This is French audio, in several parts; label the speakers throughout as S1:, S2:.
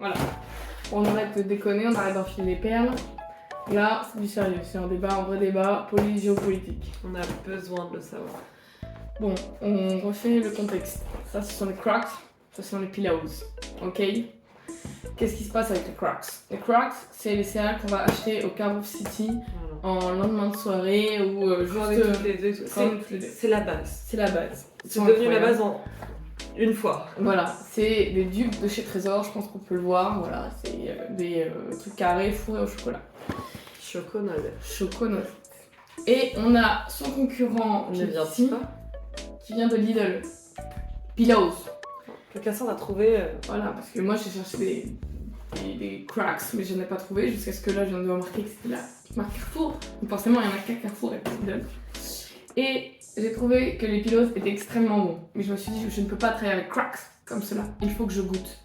S1: Voilà. On arrête de déconner, on arrête d'enfiler les perles. Là, c'est du sérieux, c'est un débat, un vrai débat géopolitique.
S2: On a besoin de le savoir.
S1: Bon, on refait le contexte. Ça, ce sont les cracks, ça, ce sont les pillows. Ok? Qu'est-ce qui se passe avec les cracks? Les cracks, c'est les céréales qu'on va acheter au Carrefour City en lendemain de soirée ou juste.
S2: C'est la base.
S1: C'est la base.
S2: C'est devenu la base en une fois.
S1: Voilà, c'est des dupes de chez Trésor, je pense qu'on peut le voir. Voilà, c'est des trucs carrés fourrés au chocolat. Chocolat. Et on a son concurrent qui vient de Lidl. Pillows.
S2: Quelqu'un s'en a trouvé.
S1: Voilà, parce que moi j'ai cherché des cracks, mais je n'en ai pas trouvé jusqu'à ce que là je viens de remarquer que c'était la marque Carrefour. Donc forcément, il y en a qu'à Carrefour et pas Lidl. Et j'ai trouvé que les Pillows étaient extrêmement bons. Mais je me suis dit, je ne peux pas travailler avec cracks comme cela. Il faut que je goûte.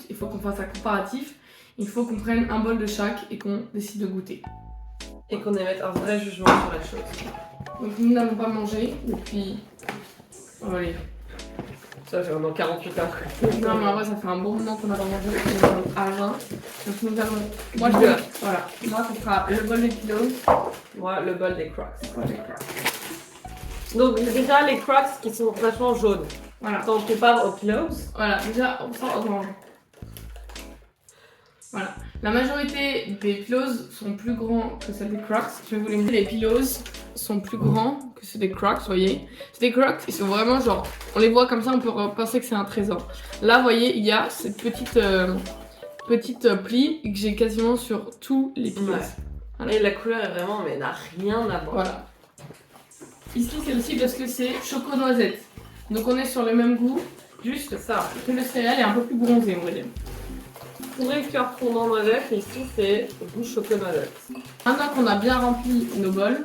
S1: Il faut qu'on fasse un comparatif. Il faut qu'on prenne un bol de chaque et qu'on décide de goûter.
S2: Et qu'on émette un vrai jugement sur la chose.
S1: Donc nous n'avons pas mangé depuis... Oh, allez.
S2: Ça fait vraiment 48 heures.
S1: Non mais en vrai ça fait un bon moment qu'on a pas mangé à jeun. Donc nous allons... Moi ça sera le bol des Pillows.
S2: Moi le bol des cracks.
S1: Moi des cracks.
S2: Donc déjà les cracks qui sont vachement jaunes.
S1: Voilà.
S2: Quand on compare aux Pillows.
S1: Voilà, déjà on sent orange. Voilà. La majorité des Pillows sont plus grands que celles des cracks. Je vais vous les montrer. Les Pillows sont plus grands que ceux des cracks, voyez. C'est des cracks, ils sont vraiment genre... On les voit comme ça, on peut penser que c'est un trésor. Là, vous voyez, il y a cette petite pli que j'ai quasiment sur tous les Pillows.
S2: Ouais. Voilà. Et la couleur est vraiment, mais n'a rien à voir.
S1: Voilà. Ici, c'est aussi parce que c'est choco-noisette. Donc on est sur le même goût, juste ça, que le céréal est un peu plus bronzé, on va dire.
S2: Fourré cœur fondant noisette, et ici c'est goût chocolat-noisette.
S1: Maintenant qu'on a bien rempli nos bols,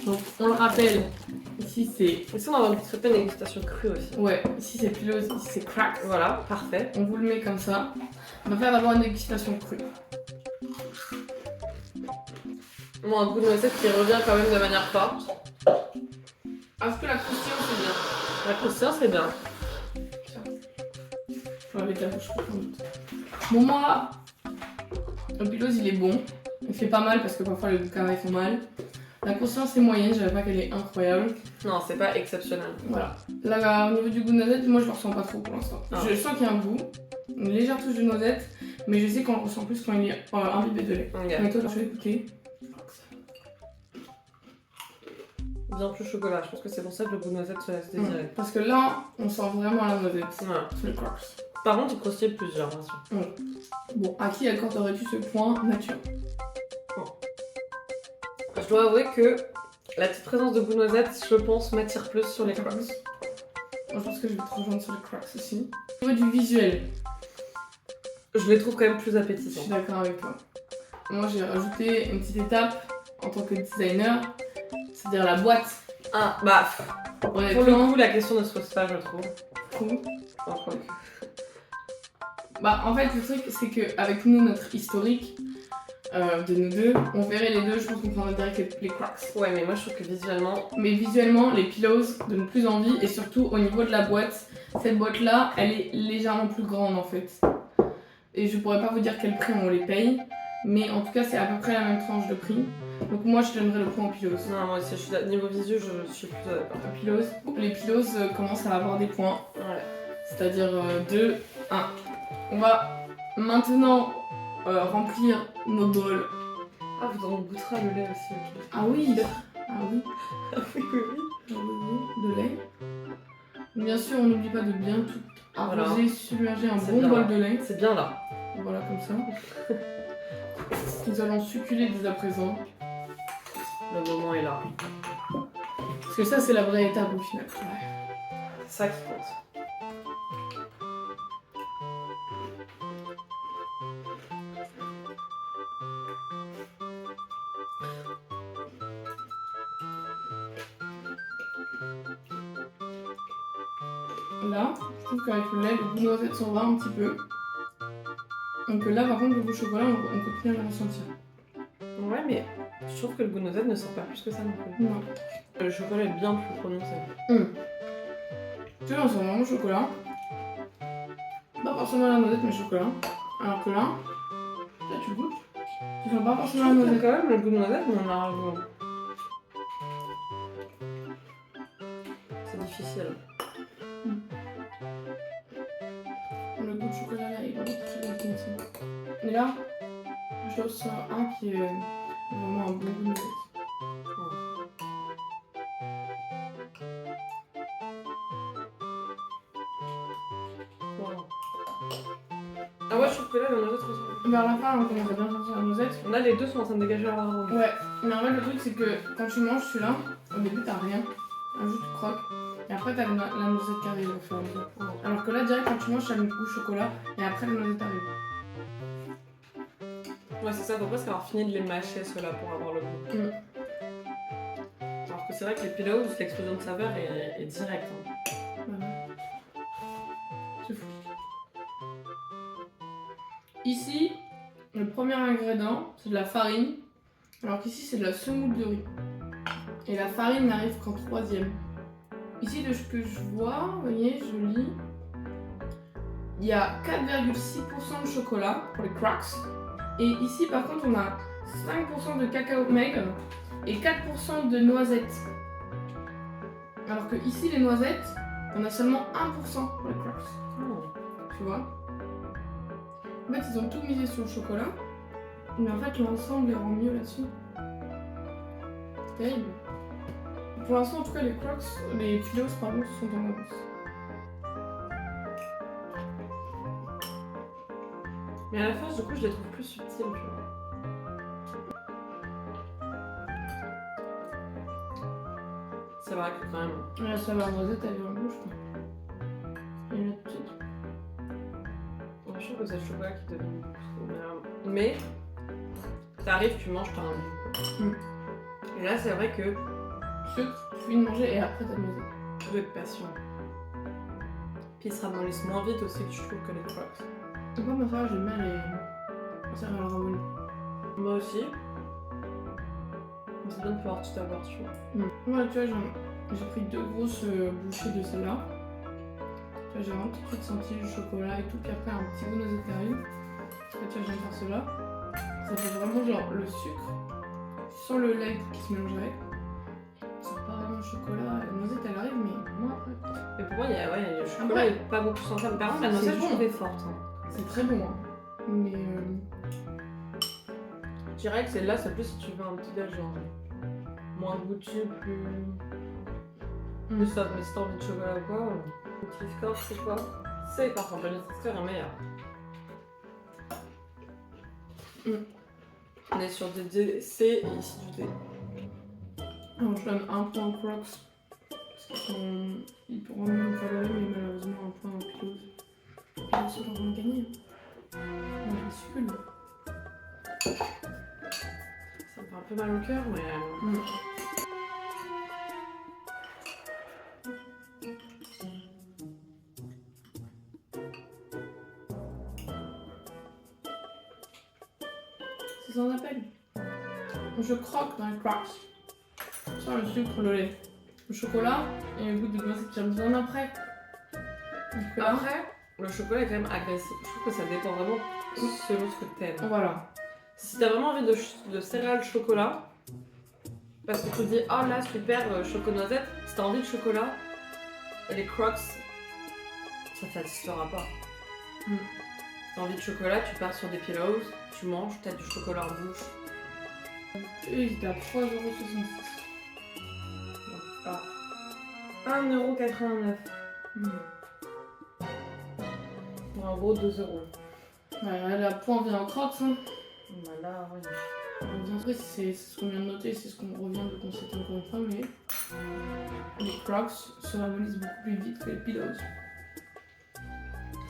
S1: donc on le rappelle, ici c'est...
S2: Ici on a une certaine dégustation crue aussi.
S1: Ouais, ici c'est Pillows, ici c'est cracks.
S2: Voilà, parfait.
S1: On vous le met comme ça. On va faire d'abord une dégustation crue.
S2: Bon, un goût de noisette qui revient quand même de manière forte.
S1: Est-ce que la croustillance c'est bien?
S2: La croustillance c'est bien.
S1: Je vais avec la bouche profonde. Bon, moi, le Pillows il est bon. Il fait pas mal parce que parfois les goûts carrés font mal. La croustillance est moyenne, je dirais pas qu'elle est incroyable.
S2: Non, c'est pas exceptionnel.
S1: Voilà. Là, au niveau du goût de noisette, moi je le ressens pas trop pour l'instant. Je sens qu'il y a un goût, une légère touche de noisette, mais je sais qu'on le ressent plus quand il est imbibé de lait.
S2: Okay.
S1: Mais toi, je vais goûter.
S2: Bien plus chocolat, je pense que c'est pour ça que le goût de noisette se laisse désirer.
S1: Parce que là, on sent vraiment la noisette.
S2: Ouais.
S1: C'est le cracks.
S2: Par contre, il croustille plus, j'ai l'impression.
S1: Bon, à qui accorderais-tu ce point nature?
S2: Je dois avouer que la petite présence de goût de noisette, je pense, m'attire plus sur les cracks.
S1: Moi, je pense que je vais te rejoindre sur les cracks aussi. Au niveau du visuel,
S2: je les trouve quand même plus
S1: je
S2: appétissants.
S1: suis d'accord avec toi. Moi, j'ai rajouté une petite étape en tant que designer, c'est-à-dire la boîte.
S2: Ah, bah, pour le coup, la question ne se pose pas, je trouve.
S1: Cool.
S2: Enfin,
S1: Bah, en fait, le truc, c'est qu'avec nous, notre historique de nous deux, on verrait les deux, je pense qu'on prendrait direct les cracks.
S2: ouais, mais moi je trouve que visuellement.
S1: Mais visuellement, les Pillows donnent plus envie et surtout au niveau de la boîte, cette boîte-là, elle est légèrement plus grande en fait. Et je pourrais pas vous dire quel prix on les paye, mais en tout cas, c'est à peu près la même tranche de prix. Donc moi, je donnerais le point aux Pillows.
S2: Non, moi aussi, niveau visu, je suis plutôt d'accord.
S1: Les Pillows commencent à avoir des points,
S2: Ouais.
S1: c'est-à-dire 2, 1. On va maintenant remplir nos bols.
S2: Ah, vous en goûtera le lait aussi. Ok.
S1: Ah oui.
S2: Ah oui, oui.
S1: De lait. Bien sûr, on n'oublie pas de bien tout arroser,
S2: Voilà.
S1: submerger un
S2: C'est
S1: bon
S2: bien
S1: bol
S2: là.
S1: de lait.
S2: C'est bien là.
S1: Voilà, comme ça. Nous allons succuler dès à présent.
S2: Le moment est là.
S1: Parce que ça, c'est la vraie étape au final.
S2: C'est ça qui compte.
S1: Là, je trouve qu'avec le lait, le goût de noisette s'en va un petit peu. Donc là, par contre, le goût au chocolat, on continue à le ressentir.
S2: Ouais, mais je trouve que le goût de noisette ne sort pas plus que ça non plus.
S1: Non.
S2: Le chocolat est bien plus prononcé.
S1: Tu vois, on sent vraiment le chocolat. pas forcément la noisette mais chocolat. Alors que là, tu le goûtes. Tu sens pas forcément la
S2: On a
S1: noisette.
S2: quand même le goût de noisette, mais on a un goût. C'est difficile.
S1: Le goût de chocolat là est vraiment très intéressant. Et là, je dois sur un qui est vraiment un bon goût de noisette.
S2: Ah ouais, je trouve que là, la noisette ressemble.
S1: Vers la fin, on commence à bien sentir la noisette.
S2: On a les deux sont en train de dégager leur arôme.
S1: Ouais, mais en fait, le truc c'est que quand tu manges celui-là, au début t'as rien, juste tu croques, et après t'as la noisette qui arrive au fur et à mesure. Alors que là, direct quand tu manges, t'as le goût chocolat, et après la noisette arrive.
S2: Ouais, c'est ça, faut presque avoir fini de les mâcher ceux-là pour avoir le goût. Alors que c'est vrai que les pillows, l'explosion de saveur est directe. Hein.
S1: Ouais. C'est fou. Ici, le premier ingrédient, c'est de la farine, alors qu'ici c'est de la semoule de riz. Et la farine n'arrive qu'en troisième. Ici, de ce que je vois, vous voyez, je lis, il y a 4,6% de chocolat pour les cracks. Et ici, par contre, on a 5% de cacao maigre et 4% de noisettes. Alors que ici, les noisettes, on a seulement 1% pour les cracks. Tu vois? En fait, ils ont tout misé sur le chocolat, mais en fait, l'ensemble les rend mieux là-dessus. C'est terrible. Pour l'instant, en tout cas, les crocs, les pillows, pardon, sont en avance.
S2: Mais à la fin, du coup, je les trouve plus subtils, tu vois. C'est vrai que quand même.
S1: La saveur noisette, elle est en bouche, quoi. Et là, tout de suite.
S2: Je trouve que c'est le chocolat qui devient trop bien. Mais, t'arrives, tu manges, t'as un goût. Et là, c'est vrai que
S1: Sucre, tu finis de manger et après t'as noisette.
S2: je veux être patient. Puis ils se ramollissent moins vite aussi que je trouve que les crocs.
S1: C'est pas ma frère, j'aime bien les céréales ramollies.
S2: Moi aussi. Mais c'est bien de pouvoir tout avoir, tu vois.
S1: Ouais, tu vois, j'ai pris 2 grosses bouchées de celle-là. Tu vois, j'ai vraiment tout de suite senti le chocolat et tout, puis après un petit goût de noisette qui arrive. Tu vois, je viens de faire cela. Ça fait vraiment genre le sucre. Tu sens le lait qui se mélange avec. Tu sens pas vraiment le chocolat. La noisette elle arrive, mais moins après.
S2: Et pour moi, il y a le chocolat
S1: Après-
S2: est pas beaucoup sentable. Par contre, la
S1: C'est
S2: noisette, je
S1: bon.
S2: trouve est forte. Hein.
S1: C'est très bon, hein. Mais
S2: Je dirais que celle-là, c'est plus si tu veux un petit déj, genre moins goûtu, plus soft. Mais si t'as envie de chocolat ou quoi, Nutri-Score, c'est quoi? C'est par contre, le Nutri-Score est meilleur. On est sur des C et ici du D.
S1: alors, je donne un point aux Crocs. Parce qu'ils pourront même calories, mais malheureusement un point aux Pillows. Pillows sont en train de gagner. On est ridicule.
S2: Ça me fait un peu mal au cœur, mais.
S1: C'est sans appel. Je croque dans les Crocs. Sans le sucre, le lait. Le chocolat et le goût de noisette qui vient bien après. Donc là,
S2: Après, le chocolat est quand même agressif. Je trouve que ça dépend vraiment selon ce que t'aimes.
S1: voilà.
S2: Si t'as vraiment envie de céréales chocolat, parce que tu te dis, oh là super, chocolat-noisette, si t'as envie de chocolat, les Crocs, ça te satisfera pas. Si t'as envie de chocolat, tu pars sur des pillows, tu manges, t'as du chocolat en bouche.
S1: Et ils étaient à 3,66 €.
S2: Ah, 1,89 €. Pour un gros 2 €.
S1: Ouais, la point vient en Crocs. Hein.
S2: Voilà, oui.
S1: Après, c'est ce qu'on vient de noter, c'est ce qu'on revient de constater encore une fois, mais les Crocs se ramollissent beaucoup plus vite que les Pillows.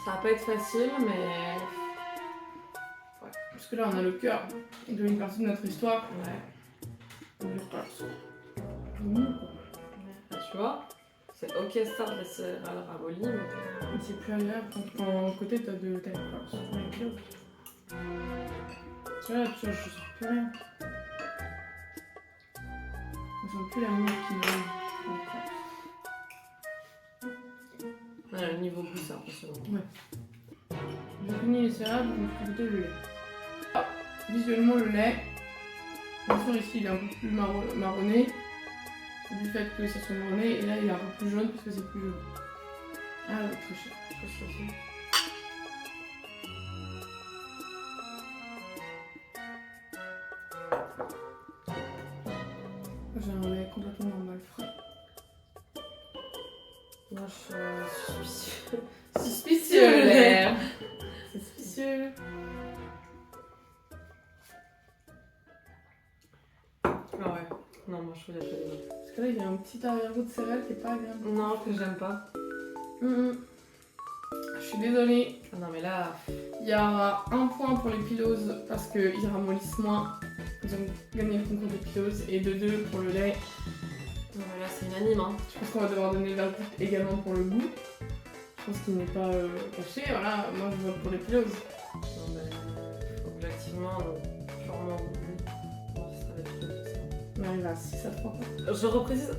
S2: Ça va pas être facile, mais.
S1: Parce que là, on a le cœur de une partie de notre histoire.
S2: Ouais.
S1: Les Crocs.
S2: Tu vois, c'est ok start les céréales ramollies, mais.
S1: Mais c'est plus agréable quand en côté t'as les Crocs. Les Pillows. Tu vois, là, je sens plus rien. Je sens plus la mousse qui me donne.
S2: Ouais, le niveau goût, c'est impressionnant.
S1: Ouais. J'ai fini les céréales, donc je vais goûter le lait. Ah, visuellement, le lait, bien sûr, ici il est un peu plus marronné, du fait que ça soit marronné, et là il est un peu plus jaune parce que c'est plus jaune. Ah oui, très cher. Très cher aussi. J'ai un lait complètement normal, frais.
S2: Moi, je suis suspicieux.
S1: Suspicieux le lait. Suspicieux.
S2: Ah ouais. Non, moi, je trouve qu'il y a pas de goût.
S1: Parce que là, il y a un petit arrière-goût de céréales qui est pas agréable.
S2: Non, que j'aime pas.
S1: Je suis désolée.
S2: Ah non, mais là...
S1: Il y a un point pour les pillows parce qu'ils ramollissent moins. Ils ont gagné le concours des pillows. Et de 2 pour le lait.
S2: Non, mais là, c'est unanime, hein.
S1: Je pense qu'on va devoir donner le verdict également pour le goût. Je pense qu'il n'est pas caché. Voilà, moi je vote pour les pillows.
S2: Non, mais... Objectivement, purement goût. Ça va être plus ça.
S1: On arrive à 6 à 3 points.
S2: Je reprécise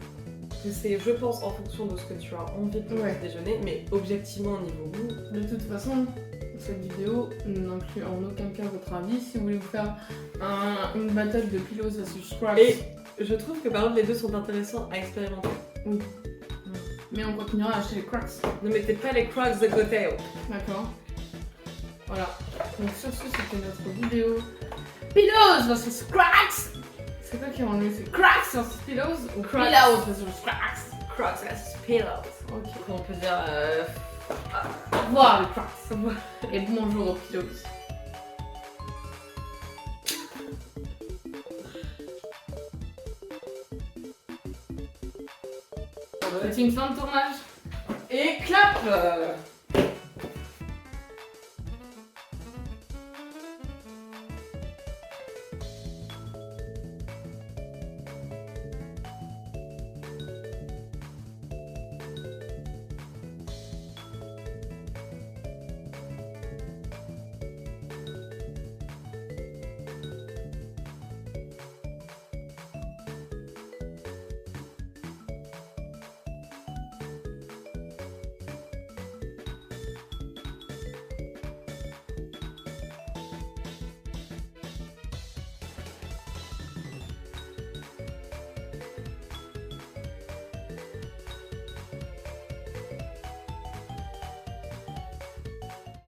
S2: que c'est, je pense, en fonction de ce que tu as envie de
S1: Ouais.
S2: déjeuner, mais objectivement, au niveau goût...
S1: De toute façon, cette vidéo n'inclut en aucun cas votre avis. Si vous voulez vous faire une bataille de pillows versus scraps.
S2: Et je trouve que par exemple les deux sont intéressants à expérimenter.
S1: Oui. Mais on continuera à acheter les cracks.
S2: Ne mettez pas les cracks de côté.
S1: D'accord. Voilà. Donc sur ce, c'était notre vidéo pillows versus cracks. C'est toi qui as enlevé ces cracks versus pillows ou
S2: Cracks.
S1: pillows versus cracks.
S2: Cracks versus pillows.
S1: Ok.
S2: On peut dire...
S1: Au revoir les cracks. Et bonjour aux pillows. C'est une fin de tournage.
S2: Et clap